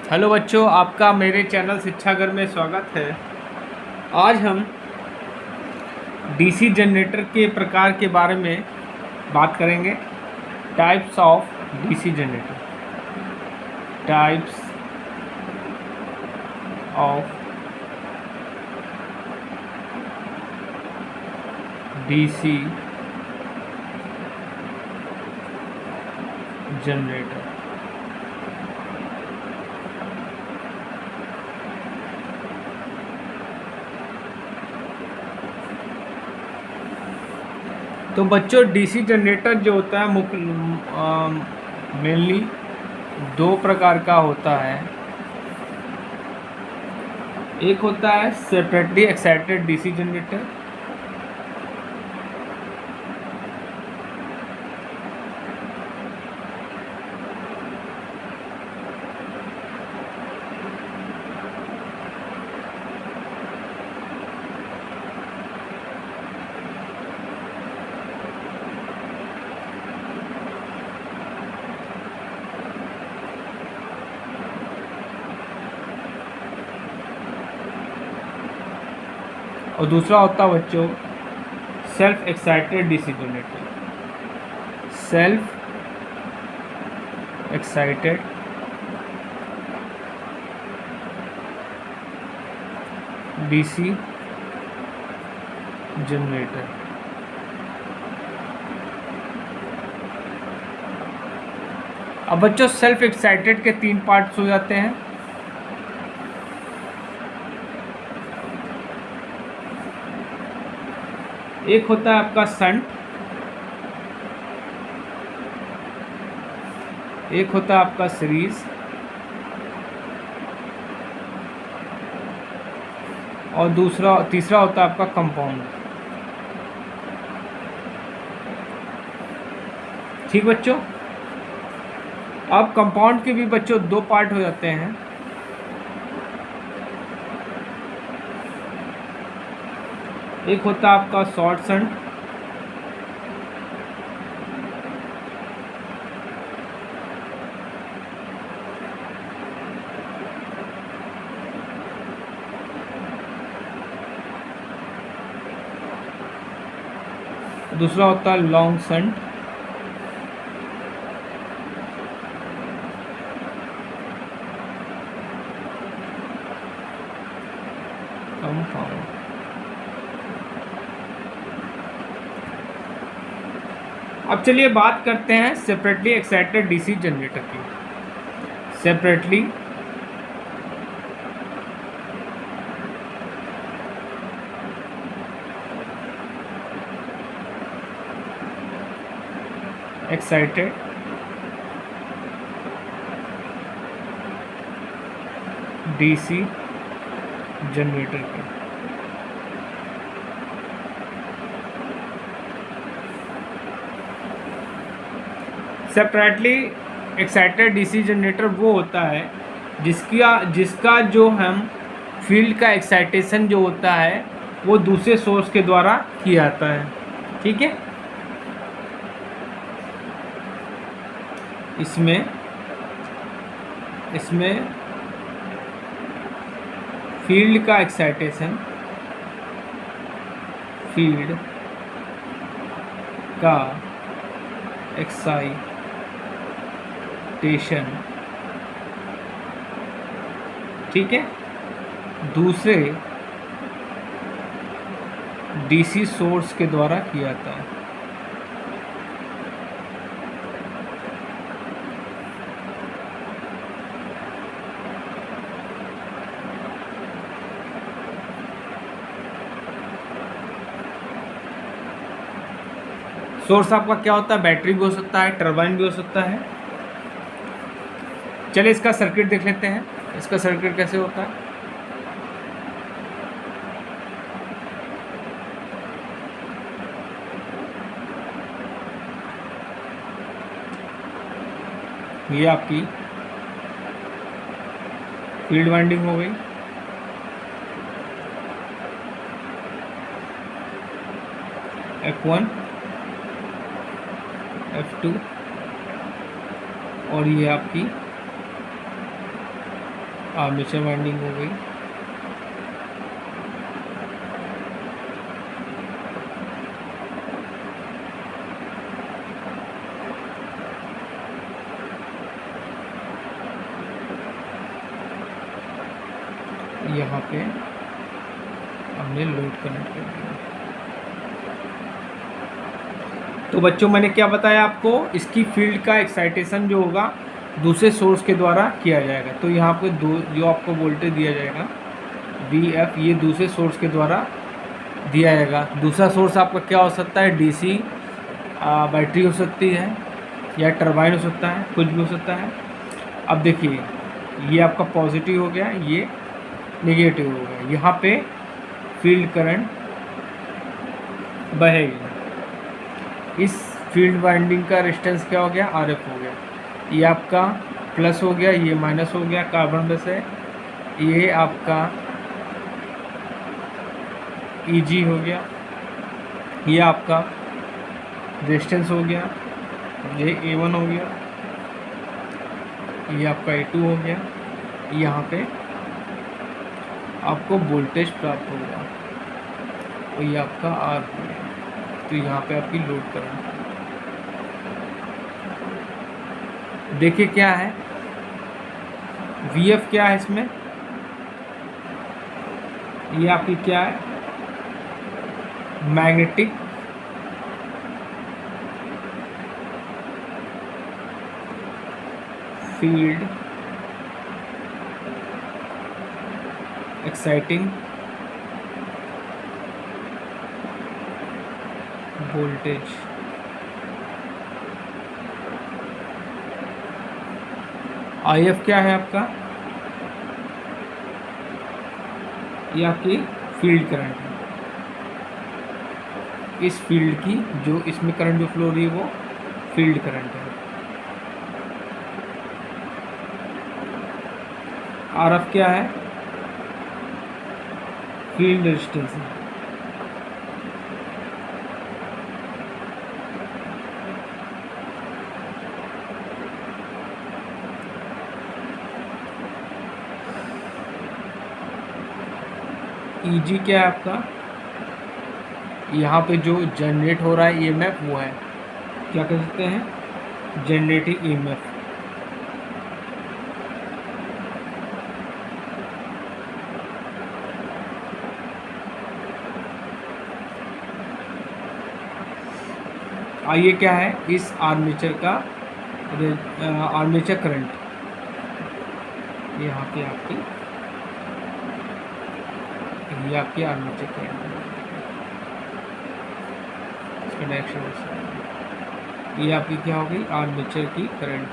Hello बच्चों, आपका मेरे चैनल शिक्षा घर में स्वागत है। आज हम डीसी जनरेटर के प्रकार के बारे में बात करेंगे। Types of DC generator. Types of DC generator. तो बच्चों, डीसी जनरेटर जो होता है मुख्य मेनली दो प्रकार का होता है। एक होता है सेपरेटली एक्साइटेड डीसी जनरेटर, और दूसरा होता है बच्चों self excited DC generator. Self excited DC generator. अब बच्चों, सेल्फ एक्साइटेड के तीन पार्ट्स हो जाते हैं। एक होता है आपका शंट, एक होता है आपका सीरीज, और तीसरा होता है आपका कंपाउंड। ठीक बच्चों, अब कंपाउंड के भी बच्चों दो पार्ट हो जाते हैं। एक होता है आपका शॉर्ट शंट, दूसरा होता है लॉन्ग शंट। कंपाउंड। अब चलिए बात करते हैं सेपरेटली एक्साइटेड डीसी जनरेटर की। सेपरेटली एक्साइटेड डीसी जनरेटर की। सेपरेटली एक्साइटेड डीसी जनरेटर वो होता है जिसका जो हम फील्ड का एक्साइटेशन जो होता है वो दूसरे सोर्स के द्वारा किया जाता है। ठीक है, इसमें फील्ड का एक्साइटेशन ठीक है, दूसरे डीसी सोर्स के द्वारा किया जाता है। सोर्स आपका क्या होता है? बैटरी भी हो सकता है, टरबाइन भी हो सकता है। चलिए इसका सर्किट देख लेते हैं। इसका सर्किट कैसे होता है। ये आपकी फील्ड वाइंडिंग हो गई, F1 F2 और ये आपकी आर्मेचर वाइंडिंग हो गई। यहाँ पे हमने लोड कनेक्ट कर दिया। तो बच्चों मैंने क्या बताया आपको, इसकी फील्ड का एक्साइटेशन जो होगा दूसरे सोर्स के द्वारा किया जाएगा। तो यहाँ पे दो जो आपको वोल्टेज दिया जाएगा VF, ये दूसरे सोर्स के द्वारा दिया जाएगा। दूसरा सोर्स आपका क्या हो सकता है, DC बैटरी हो सकती है, या टरबाइन हो सकता है, कुछ भी हो सकता है। अब देखिए ये आपका पॉजिटिव हो गया, ये नेगेटिव हो गया। यहाँ पे फील्ड करंट बहेगी। इस फील्ड वाइंडिंग का रेजिस्टेंस क्या हो गया, RF हो गया। ये आपका प्लस हो गया, ये माइनस हो गया, कार्बन बेस है। ये आपका EG हो गया, ये आपका रेजिस्टेंस हो गया, ये A1 हो गया, ये आपका A2 हो गया। यहाँ पे आपको वोल्टेज प्राप्त होगा और ये आपका R हो गया। तो यहाँ पे आपकी लोड करंट देखिए क्या है, VF क्या है इसमें, ये आपकी क्या है, magnetic field exciting voltage. IF क्या है आपका, ये आपकी फील्ड करंट है। इस फील्ड की जो इसमें करंट जो फ्लो हो रही है वो फील्ड करंट है। RF क्या है, फील्ड रेजिस्टेंस है। EG क्या है आपका, यहाँ पे जो जनरेट हो रहा है EMF वो है, क्या कह सकते हैं, जनरेटिंग EMF। ये क्या है, इस आर्मेचर का आर्मेचर करंट, यहाँ पे आपकी ये आपकी आर्मेचर करंट इसका डायरेक्शन, ये आपकी क्या हो गई, आर्मेचर की करंट।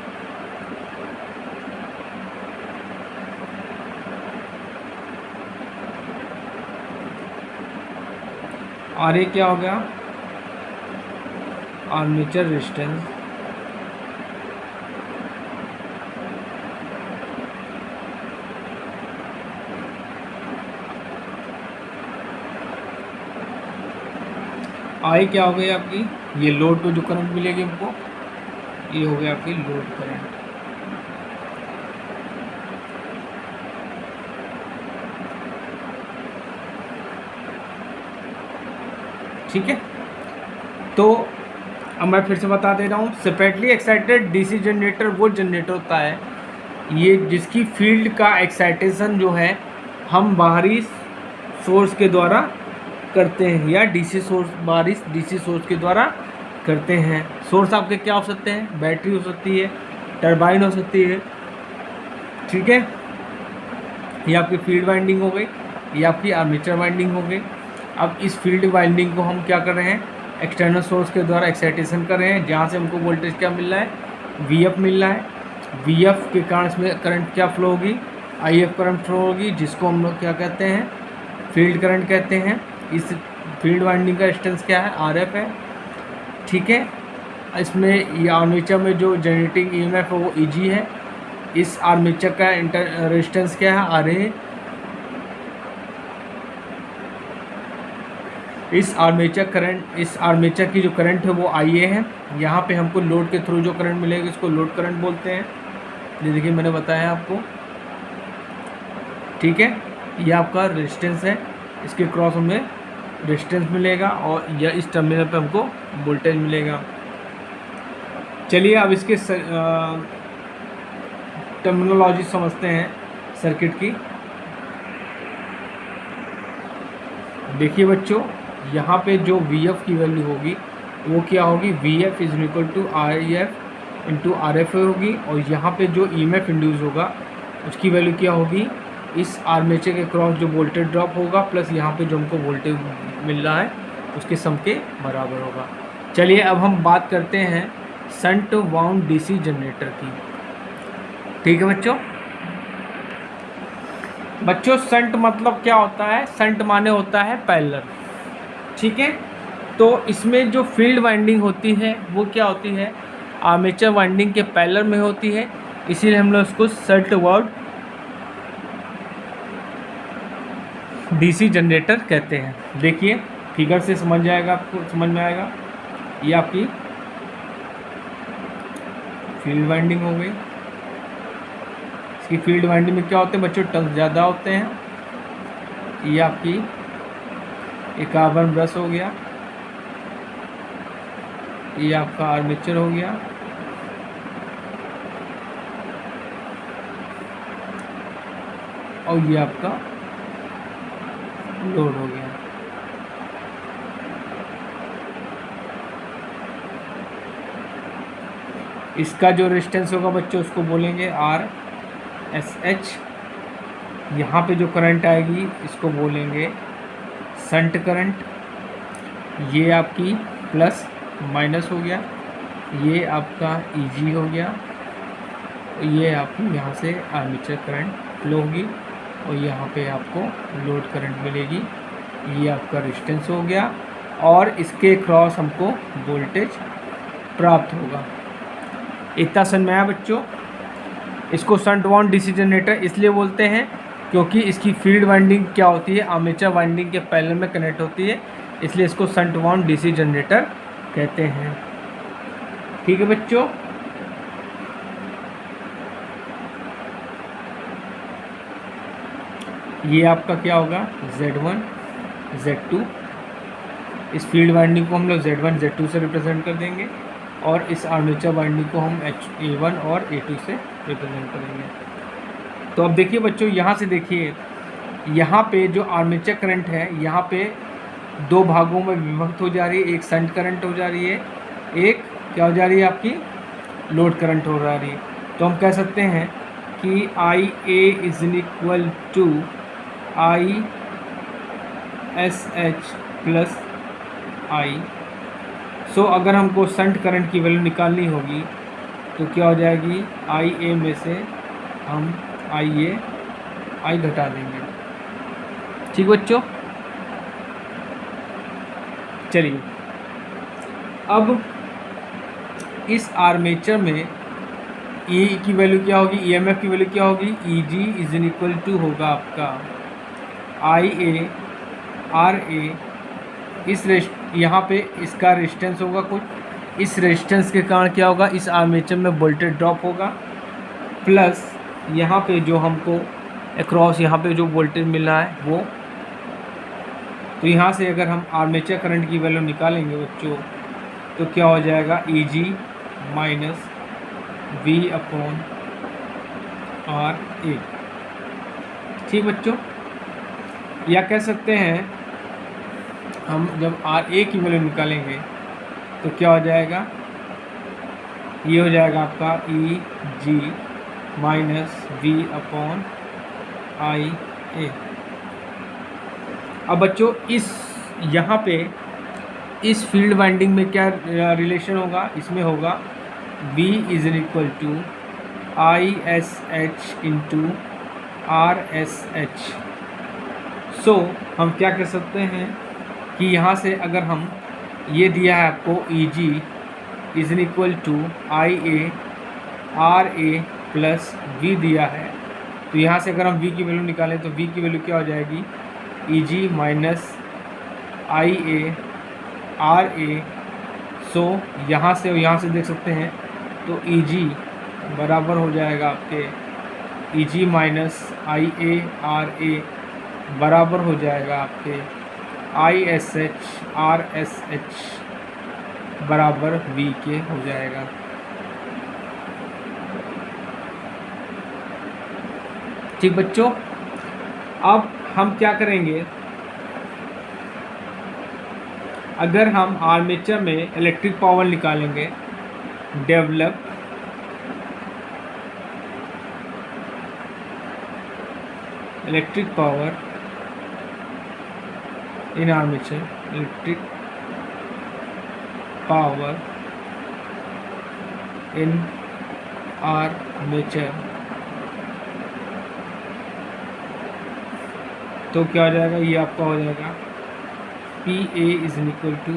और ये क्या हो गया, आर्मेचर रेजिस्टेंस। आई क्या हो गई आपकी, ये लोड पे जो करंट मिलेगी हमको, ये हो गया आपकी लोड करंट। ठीक है, तो अब मैं फिर से बता दे रहा हूँ, सेपरेटली एक्साइटेड DC जनरेटर वो जनरेटर होता है ये जिसकी फील्ड का एक्साइटेशन जो है हम बाहरी सोर्स के द्वारा करते हैं, या DC सोर्स, बाहरी DC सोर्स के द्वारा करते हैं। सोर्स आपके क्या हो सकते हैं, बैटरी हो सकती है, टरबाइन हो सकती है। ठीक है, ये आपकी फील्ड वाइंडिंग हो गई, ये आपकी आर्मेचर वाइंडिंग हो गई। अब इस फील्ड वाइंडिंग को हम क्या कर रहे हैं, एक्सटर्नल सोर्स के द्वारा एक्साइटेशन कर रहे हैं, जहाँ से हमको वोल्टेज क्या मिल रहा है, VF मिल रहा है। VF के कारण इसमें करंट क्या फ्लो होगी, IF करंट फ्लो होगी, जिसको हम लोग क्या कहते हैं, फील्ड करंट कहते हैं। इस फील्ड वाइंडिंग का रेजिस्टेंस क्या है, RF है। ठीक है, इसमें ये आर्मेचर में जो जनरेटिंग EMF है वो EG है। इस आर्मेचर का रेजिस्टेंस क्या है, RA। इस आर्मेचर की जो करंट है वो IA है। यहाँ पे हमको लोड के थ्रू जो करंट मिलेगा इसको लोड करंट बोलते हैं। ये देखिए मैंने बताया आपको, ठीक है, ये आपका रेजिस्टेंस है, इसके क्रॉस हमें रेजिस्टेंस मिलेगा और या इस टर्मिनल पे हमको वोल्टेज मिलेगा। चलिए अब इसके टर्मिनोलॉजी समझते हैं सर्किट की। देखिए बच्चों, यहाँ पे जो VF की वैल्यू होगी वो क्या होगी, VF is equal to IF into RF होगी, और यहाँ पे जो EMF इंड्यूस होगा उसकी वैल्यू क्या होगी, इस आर्मेचर के क्रॉस जो वोल्टेज ड्रॉप होगा प्लस यहाँ पे जो हमको वोल्टेज मिल रहा है उसके सम के बराबर होगा। चलिए अब हम बात करते हैं शंट वाउंड DC जनरेटर की। ठीक है बच्चों शंट मतलब क्या होता है, शंट माने होता है पैरेलल। ठीक है, तो इसमें जो फील्ड वाइंडिंग होती है वो क्या होती है, आर्मेचर वाइंडिंग के पैरेलल में होती है, इसीलिए हम लोग उसको शंट वाउंड DC जनरेटर कहते हैं। देखिए फिगर से समझ जाएगा, आपको समझ में आएगा। ये आपकी फील्ड वाइंडिंग हो गई। इसकी फील्ड वाइंडिंग में क्या होते हैं बच्चों, टर्न्स ज़्यादा होते हैं। ये आपकी एक कार्बन ब्रश हो गया, ये आपका आर्मेचर हो गया, और ये आपका लोड हो गया। इसका जो रेजिस्टेंस होगा बच्चों उसको बोलेंगे RSH। यहाँ पे जो करंट आएगी इसको बोलेंगे शंट करंट। ये आपकी प्लस माइनस हो गया, ये आपका EG हो गया, ये आपकी यहाँ से आर्मेचर करंट फ्लो होगी, और यहाँ पे आपको लोड करंट मिलेगी। ये आपका रेजिस्टेंस हो गया, और इसके क्रॉस हमको वोल्टेज प्राप्त होगा। इतना समझ में आया बच्चों। इसको शंट वाउंड DC जनरेटर इसलिए बोलते हैं क्योंकि इसकी फील्ड वाइंडिंग क्या होती है, आर्मेचर वाइंडिंग के पैरेलल में कनेक्ट होती है, इसलिए इसको शंट वाउंड DC जनरेटर कहते हैं। ठीक है बच्चों, ये आपका क्या होगा Z1 Z2। इस फील्ड वाइंडिंग को हम लोग Z1 Z2 से रिप्रेजेंट कर देंगे, और इस आर्मेचर वाइंडिंग को हम A1 और A2 से रिप्रेजेंट करेंगे। तो अब देखिए बच्चों, यहाँ से देखिए, यहाँ पे जो आर्मेचर करंट है यहाँ पे दो भागों में विभक्त हो जा रही है। एक शंट करंट हो जा रही है, एक क्या हो जा रही है आपकी लोड करंट हो रही है। तो हम कह सकते हैं कि IA is equal to ISH plus I। So अगर हमको शंट करंट की वैल्यू निकालनी होगी तो क्या हो जाएगी, IA में से हम I घटा देंगे। ठीक बच्चों, चलिए अब इस आर्मेचर में E की वैल्यू क्या होगी, EMF की वैल्यू क्या होगी, EG इज इक्वल टू होगा आपका IA RA। इस यहाँ पे इसका रेजिस्टेंस होगा कुछ, इस रेजिस्टेंस के कारण क्या होगा, इस आर्मेचर में वोल्टेज ड्रॉप होगा, प्लस यहाँ पे जो हमको अक्रॉस यहाँ पे जो वोल्टेज मिल रहा है वो। तो यहाँ से अगर हम आर्मेचर करंट की वैल्यू निकालेंगे बच्चों तो क्या हो जाएगा, EG माइनस V/RA। ठीक बच्चों, या कह सकते हैं हम जब RA की वैल्यू निकालेंगे तो क्या हो जाएगा, ये हो जाएगा आपका EG माइनस V/IA। अब बच्चों इस यहाँ पे इस फील्ड वाइंडिंग में क्या रिलेशन होगा, इसमें होगा V is equal to ISH into RSH। So हम क्या कह सकते हैं कि यहाँ से अगर हम ये दिया है आपको EG is equal to IA RA plus V दिया है, तो यहाँ से अगर हम V की वैल्यू निकालें तो V की वैल्यू क्या हो जाएगी, EG माइनस IA RA। सो यहाँ से देख सकते हैं तो EG बराबर हो जाएगा आपके ई जी माइनस आई ए आर ए बराबर हो जाएगा आपके I S H R S H बराबर वी के हो जाएगा। ठीक बच्चों, अब हम क्या करेंगे, अगर हम आर्मेचर में इलेक्ट्रिक पावर निकालेंगे, develop electric power in armature, electric power in armature, तो क्या हो जाएगा, ये आपका हो जाएगा P A is equal to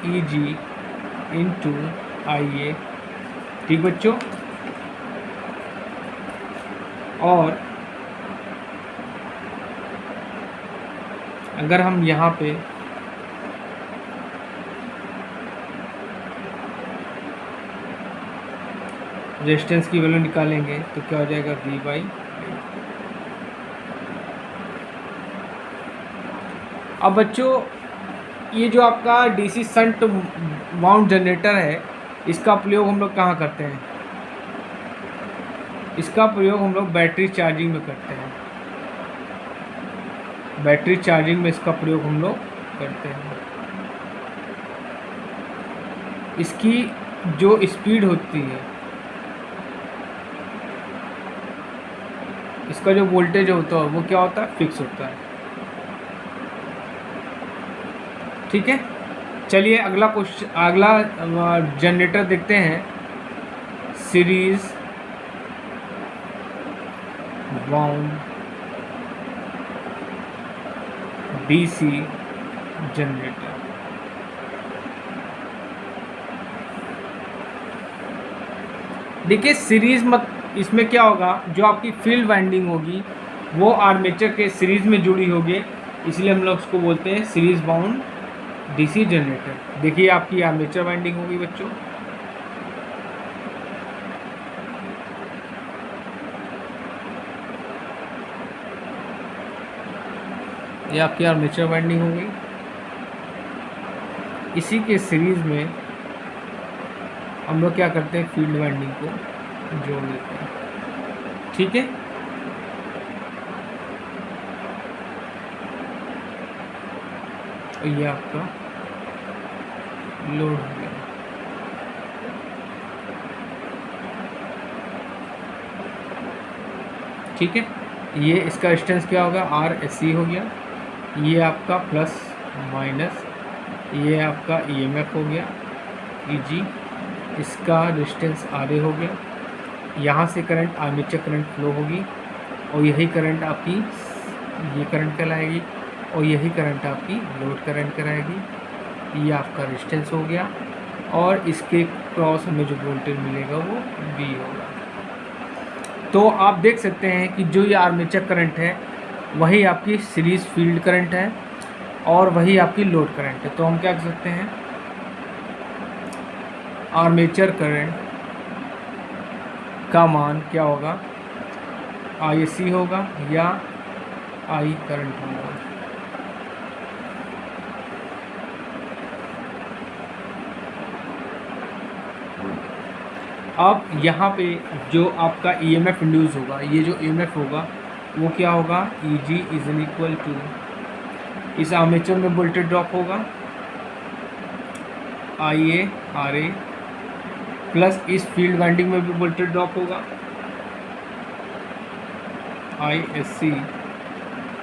E G into I A. ठीक बच्चों, और अगर हम यहाँ पे रेजिस्टेंस की वैल्यू निकालेंगे तो क्या हो जाएगा V बाई। अब बच्चों, ये जो आपका डीसी शंट वाउंड जनरेटर है, इसका प्रयोग हम लोग कहाँ करते हैं? इसका प्रयोग हम लोग बैटरी चार्जिंग में करते हैं। बैटरी चार्जिंग में इसका प्रयोग हम लोग करते हैं। इसकी जो स्पीड होती है, इसका जो वोल्टेज होता है वो क्या होता है, फिक्स होता है। ठीक है, चलिए अगला क्वेश्चन, अगला जनरेटर देखते हैं। Series wound DC generator. देखिए सीरीज मत, इसमें क्या होगा, जो आपकी फील्ड वाइंडिंग होगी वो आर्मेचर के सीरीज में जुड़ी होगी, इसलिए हम लोग उसको बोलते हैं सीरीज बाउंड डीसी जनरेटर। देखिए आपकी आर्मेचर वाइंडिंग होगी बच्चों, ये आपकी आर्मेचर वाइंडिंग होगी, इसी के सीरीज में हम लोग क्या करते हैं, फील्ड वाइंडिंग को जोड़ देते हैं। ठीक है, ये आपका लोड हो गया। ठीक है, ये इसका डिस्टेंस क्या होगा, आर एस सी हो गया। ये आपका प्लस माइनस, ये आपका ईएमएफ हो गया ईजी, इसका डिस्टेंस आर ए हो गया। यहाँ से करंट आर्मेचर करंट फ्लो होगी और यही करंट आपकी ये करंट कहलाएगी और यही करंट आपकी लोड करंट कराएगी। ये आपका रेजिस्टेंस हो गया और इसके क्रॉस हमें जो वोल्टेज मिलेगा वो V होगा। तो आप देख सकते हैं कि जो ये आर्मेचर करंट है वही आपकी सीरीज फील्ड करंट है और वही आपकी लोड करंट है। तो हम क्या कर सकते हैं, आर्मेचर करंट का मान क्या होगा, IC होगा या I करंट होगा। अब यहाँ पे जो आपका EMF इंड्यूस होगा, ये जो EMF होगा वो क्या होगा, EG इज इक्वल टू, इस आर्मेचर में वोल्टेज ड्रॉप होगा IA RA प्लस इस फील्ड वाइंडिंग में भी वोल्टेज ड्रॉप होगा ISC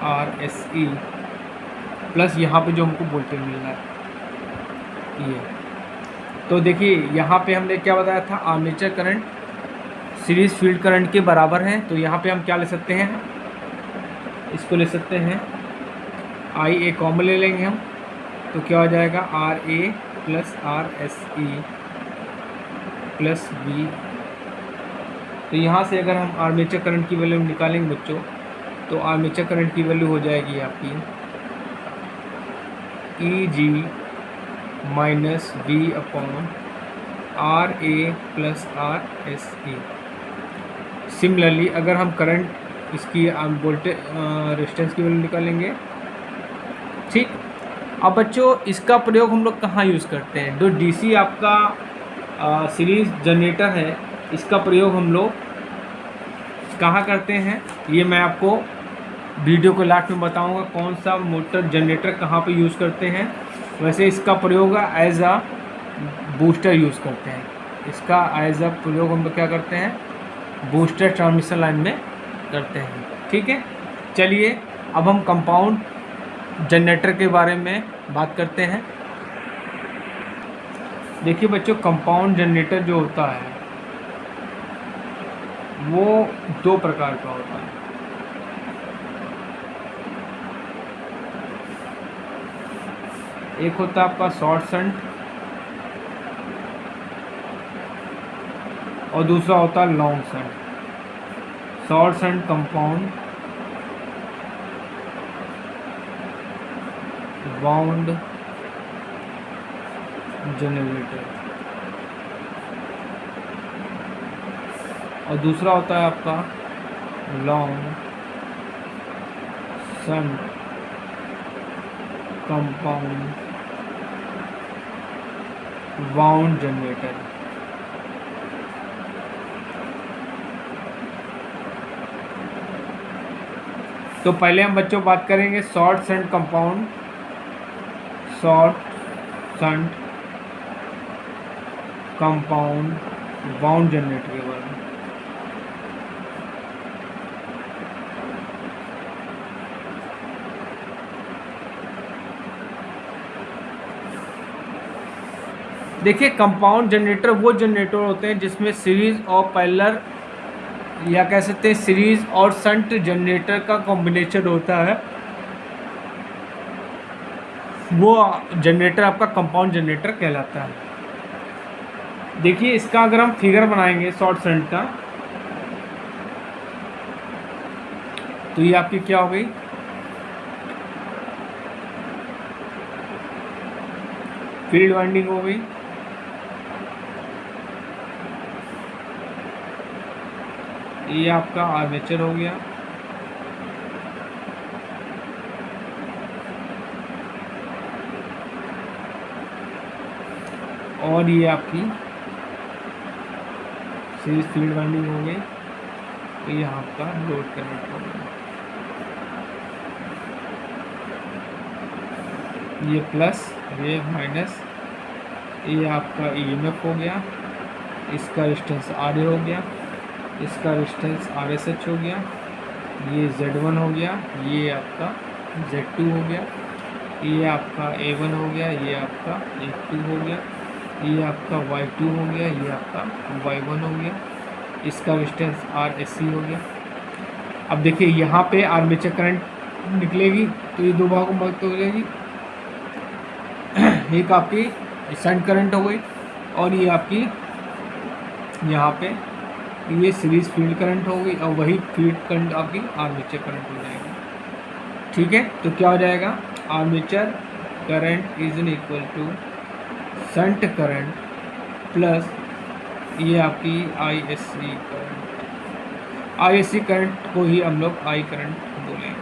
RSE प्लस यहाँ पे जो हमको वोल्टेज मिल रहा है ये। तो देखिए यहाँ पे हमने क्या बताया था, armature current series field current के बराबर है। तो यहाँ पे हम क्या ले सकते हैं, इसको ले सकते हैं IA कॉमन ले लेंगे हम, तो क्या हो जाएगा RA plus RSE plus V। तो यहाँ से अगर हम आर्मेचर करंट की वैल्यू निकालेंगे बच्चों, तो आर्मेचर करंट की वैल्यू हो जाएगी आपकी EG minus V upon RA plus RSE। Similarly अगर हम करंट इसकी वोल्टेज रेजिस्टेंस की वैल्यू निकालेंगे, ठीक। अब बच्चों इसका प्रयोग हम लोग कहाँ यूज़ करते हैं? जो डीसी आपका सीरीज़ जनरेटर है, इसका प्रयोग हम लोग कहाँ करते हैं, ये मैं आपको वीडियो को लास्ट में बताऊंगा कौन सा मोटर जनरेटर कहाँ पे यूज़ करते हैं। वैसे इसका प्रयोग एज अ बूस्टर यूज़ करते हैं। इसका एज अ प्रयोग हम लोग क्या करते हैं? बूस्टर ट्रांसमिशन लाइन में करते हैं, ठीक है। चलिए अब हम कंपाउंड जनरेटर के बारे में बात करते हैं। देखिए बच्चों, कंपाउंड जनरेटर जो होता है वो दो प्रकार का होता है। एक होता है आपका शॉर्ट शंट और दूसरा होता है long shunt. Short shunt compound wound generator और दूसरा होता है आपका long shunt compound wound generator. तो पहले हम बच्चों बात करेंगे short shunt compound, short shunt compound wound generator के बारे में। देखिए कंपाउंड जनरेटर वो जनरेटर होते हैं जिसमें सीरीज और पैरेलल या कह सकते हैं सीरीज और शंट जनरेटर का कॉम्बिनेशन होता है। वो जनरेटर आपका कंपाउंड जनरेटर कहलाता है। देखिए इसका अगर हम फिगर बनाएंगे शॉर्ट शंट का, तो ये आपकी क्या हो गई? फील्ड वाइंडिंग हो गई। ये आपका आर्मेचर हो गया। और ये आपकी सीरीज फील्ड वाइंडिंग हो गई। तो ये आपका लोड कनेक्ट हो गया। ये प्लस, ये माइनस, ये आपका ईएमएफ हो गया। इसका रेजिस्टेंस आर हो गया, इसका रेजिस्टेंस RSH हो गया। ये Z1 हो गया, ये आपका Z2 हो गया, ये आपका A1 हो गया, ये आपका A2 हो गया, ये आपका Y2 हो गया, ये आपका Y1 हो गया। इसका रेजिस्टेंस RSC हो गया। अब देखिए यहाँ पे आर्मेचर करंट निकलेगी तो ये दो भागों में निकलेगी। एक आपकी शंट करंट हो गई और ये आपकी यहाँ पे ये सीरीज फील्ड करंट हो गई और वही फील्ड करंट आपकी आर्मेचर करंट हो जाएगी, ठीक है। तो क्या हो जाएगा? Armature current is in equal to shunt current plus ये आपकी ISC करंट। ISC करंट को ही हम लोग I करंट बोलेंगे।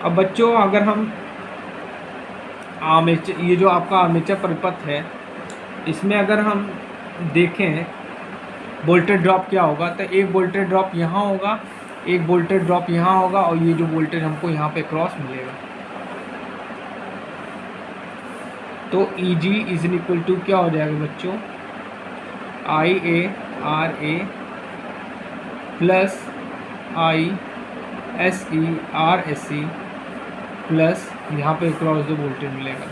अब बच्चों अगर हम आर्मेचर, ये जो आपका आर्मेचर परिपथ है, इसमें अगर हम देखें वोल्टेज ड्रॉप क्या होगा, तो एक वोल्टेज ड्रॉप यहाँ होगा, एक वोल्टेज ड्रॉप यहाँ होगा और ये जो वोल्टेज हमको यहाँ पे क्रॉस मिलेगा। तो EG इज इक्वल टू क्या हो जाएगा बच्चों? IARA plus ISE RSC plus यहाँ पे क्रॉस जो वोल्टेज मिलेगा,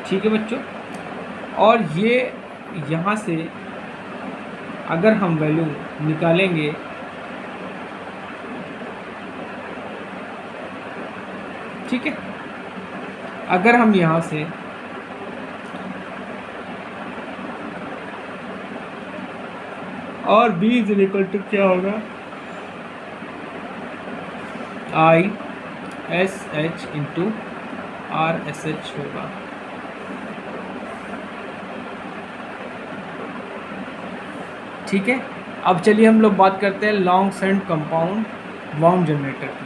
ठीक है बच्चों। और ये यहाँ से अगर हम वैल्यू निकालेंगे ठीक है, अगर हम यहाँ से और B इज इक्वल टू क्या होगा? I S H into R S H होगा। ठीक है, अब चलिए हम लोग बात करते हैं long shunt compound wound generator की।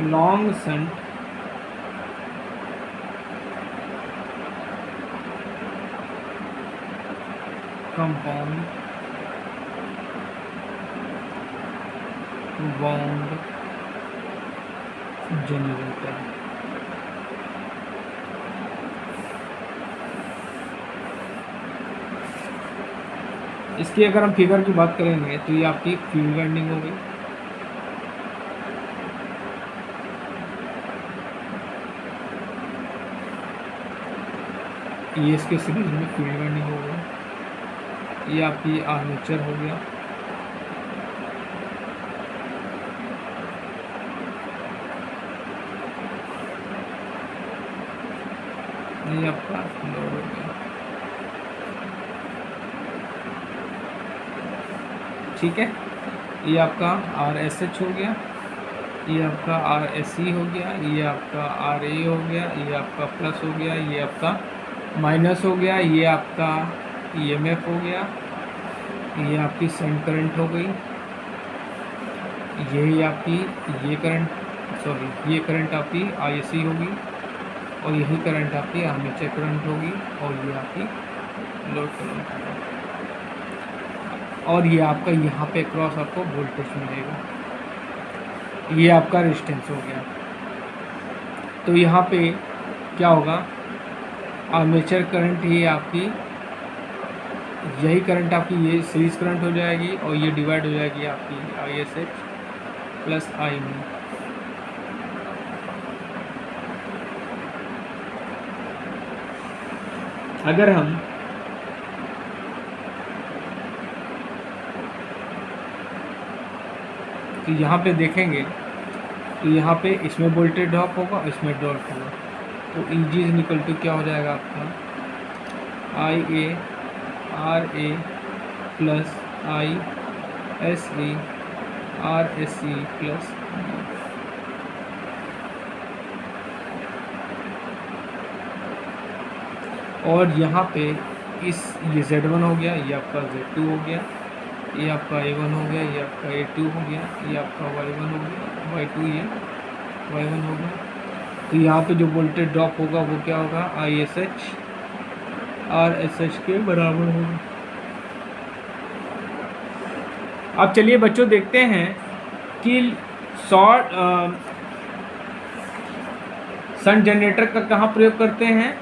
Long shunt compound wound generator. इसकी अगर हम फिगर की बात करेंगे तो ये आपकी फील्ड वाइंडिंग हो गई, ये इसके सीरीज में फील्ड वाइंडिंग हो गई, ये आपकी आर्मेचर हो गया, ये आपका लोड हो गया। ठीक है, ये आपका आर एस एच हो गया, ये आपका आर एस सी हो गया, ये आपका आर ए हो गया, ये आपका प्लस हो गया, ये आपका माइनस हो गया, ये आपका ई एम एफ हो गया, ये आपकी शंट करंट हो गई, यही आपकी ये करंट आपकी आई सी होगी, और यही करंट आपकी आर्मेचर करंट होगी, और ये आपकी लोड करंट होगी, और ये आपका यहाँ पे क्रॉस आपको वोल्टेज मिलेगा। ये आपका रेजिस्टेंस हो गया। तो यहाँ पे क्या होगा, आर्मेचर करंट ही आपकी, यही करंट आपकी ये सीरीज करंट हो जाएगी, और ये डिवाइड हो जाएगी आपकी आई एस एच प्लस आई में। अगर हम तो यहाँ पे देखेंगे तो यहाँ पे इसमें वोल्टेज ड्रॉप होगा, इसमें ड्रॉप होगा, तो E G is equal to क्या हो जाएगा आपका I A R A plus I S A R S C plus, और यहाँ पे ये Z1 हो गया, ये आपका Z2 हो गया, ये आपका A1 हो गया, ये आपका A2 हो गया, ये आपका Y1 हो गया, Y2 ये Y1 हो गया। तो यहाँ पे जो वोल्टेज ड्रॉप होगा वो क्या होगा, ISH RSH के बराबर होगा। अब चलिए बच्चों देखते हैं कि शंट जनरेटर का कहाँ प्रयोग करते हैं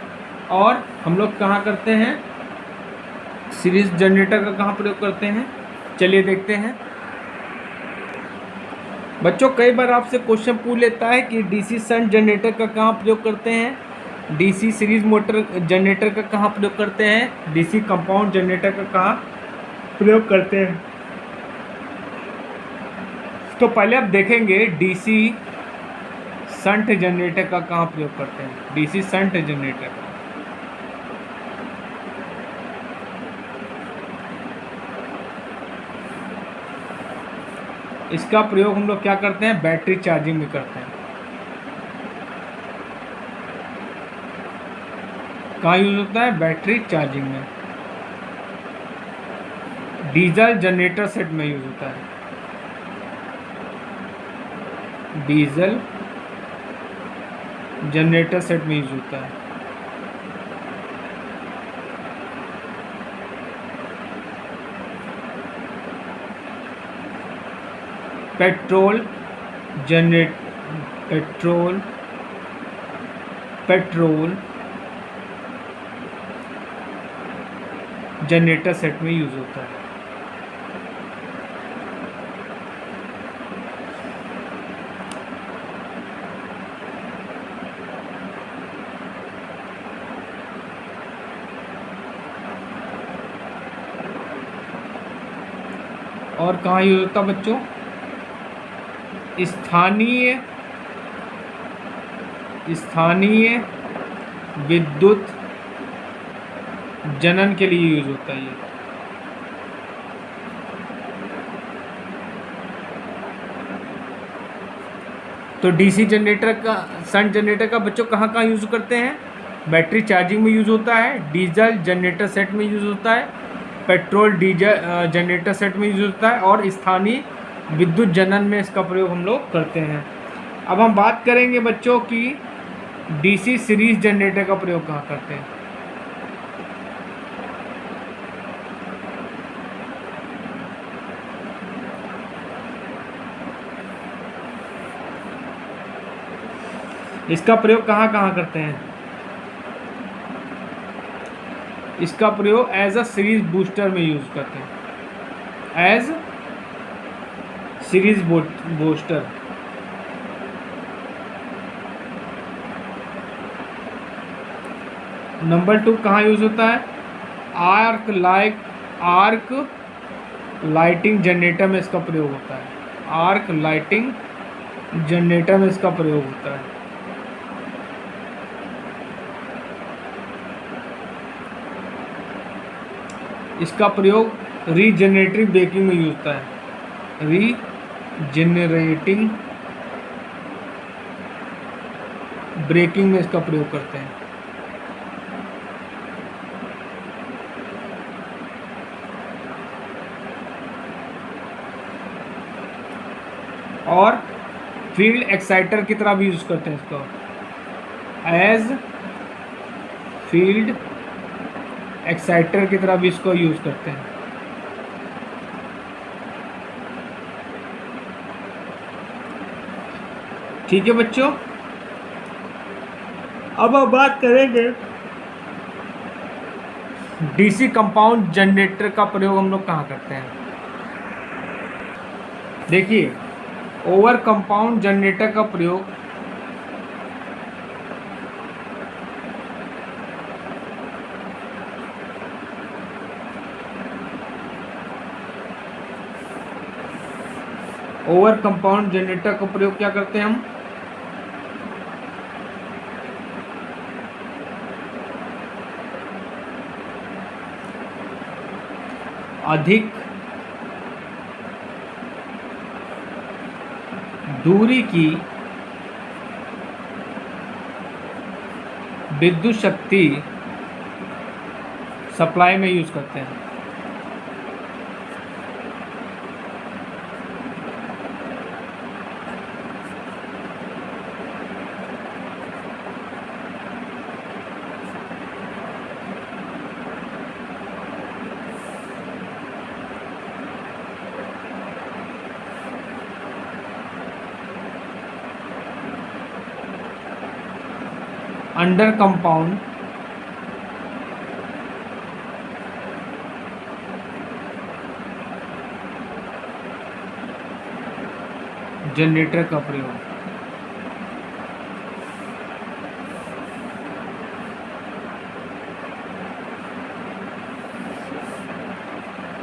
और हम लोग कहाँ करते हैं, सीरीज जनरेटर का कहाँ प्रयोग करते हैं। चलिए देखते हैं बच्चों, कई बार आपसे क्वेश्चन पूछ लेता है कि डीसी शंट जनरेटर का कहाँ प्रयोग करते हैं, डीसी सीरीज मोटर जनरेटर का कहाँ प्रयोग करते हैं, डीसी कंपाउंड जनरेटर का कहाँ प्रयोग करते हैं। तो पहले आप देखेंगे डीसी शंट जनरेटर का कहाँ प्रयोग करते हैं, डीसी शंट जनरेटर का। इसका प्रयोग हम लोग क्या करते हैं, बैटरी चार्जिंग में करते हैं। कहाँ यूज होता है, बैटरी चार्जिंग में, डीजल जनरेटर सेट में यूज होता है, डीजल जनरेटर सेट में यूज होता है। पेट्रोल जनरेटर सेट में यूज होता है। और कहाँ यूज होता है बच्चों, स्थानीय विद्युत जनन के लिए यूज होता है ये। तो डीसी जनरेटर का, शंट जनरेटर का बच्चों कहाँ कहाँ यूज़ करते हैं? बैटरी चार्जिंग में यूज़ होता है, डीजल जनरेटर सेट में यूज़ होता है, पेट्रोल डीजल जनरेटर सेट में यूज़ होता है, और स्थानीय विद्युत जनन में इसका प्रयोग हम लोग करते हैं। अब हम बात करेंगे बच्चों की डीसी सीरीज जनरेटर का प्रयोग कहाँ करते हैं। इसका प्रयोग कहाँ कहाँ करते हैं? इसका प्रयोग एज अ सीरीज बूस्टर में यूज़ करते हैं, एज सीरीज बूस्टर। नंबर 2 कहाँ यूज़ होता है? आर्क लाइटिंग जनरेटर में इसका प्रयोग होता है, आर्क लाइटिंग जनरेटर में इसका प्रयोग होता है। इसका प्रयोग रीजनरेटिव ब्रेकिंग में यूज होता है, रीजनरेटिंग ब्रेकिंग में इसका प्रयोग करते हैं। और फील्ड एक्साइटर की तरह भी यूज करते हैं इसको, एज फील्ड एक्साइटर की तरह भी इसको यूज करते हैं। ठीक है बच्चों, अब हम बात करेंगे डीसी कंपाउंड जनरेटर का प्रयोग हम लोग कहाँ करते हैं। देखिए, ओवर कंपाउंड जनरेटर का प्रयोग क्या करते हैं हम? अधिक दूरी की विद्युत शक्ति सप्लाई में यूज करते हैं। अंडर कंपाउंड जनरेटर का प्रयोग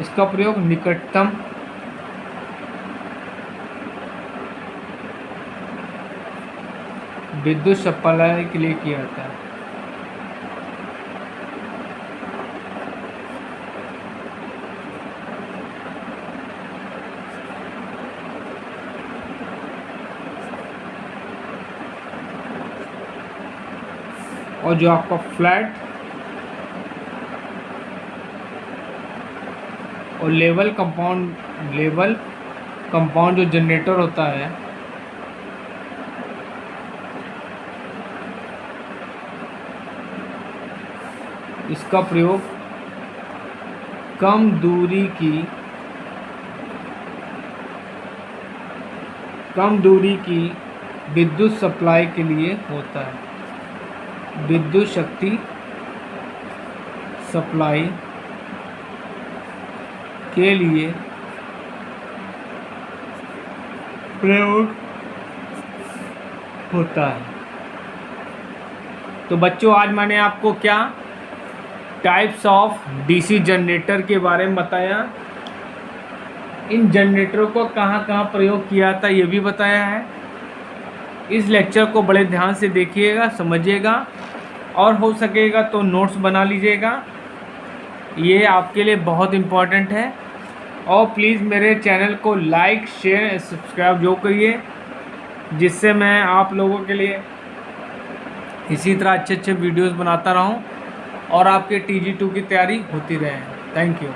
इसका प्रयोग निकटतम विद्युत सप्लाई के लिए किया जाता है। और जो आपका फ्लैट और लेवल कंपाउंड जो जनरेटर होता है, इसका प्रयोग कम दूरी की विद्युत सप्लाई के लिए होता है, विद्युत शक्ति सप्लाई के लिए प्रयोग होता है। तो बच्चों, आज मैंने आपको क्या टाइप्स ऑफ डीसी जनरेटर के बारे में बताया, इन जनरेटरों को कहाँ कहाँ प्रयोग किया था ये भी बताया है। इस लेक्चर को बड़े ध्यान से देखिएगा, समझिएगा, और हो सकेगा तो नोट्स बना लीजिएगा, ये आपके लिए बहुत इम्पॉर्टेंट है। और प्लीज़ मेरे चैनल को लाइक, शेयर, सब्सक्राइब जो करिए, जिससे मैं आप लोगों के लिए इसी तरह अच्छे अच्छे वीडियोस बनाता रहूं और आपके TG2 की तैयारी होती रहे। Thank you.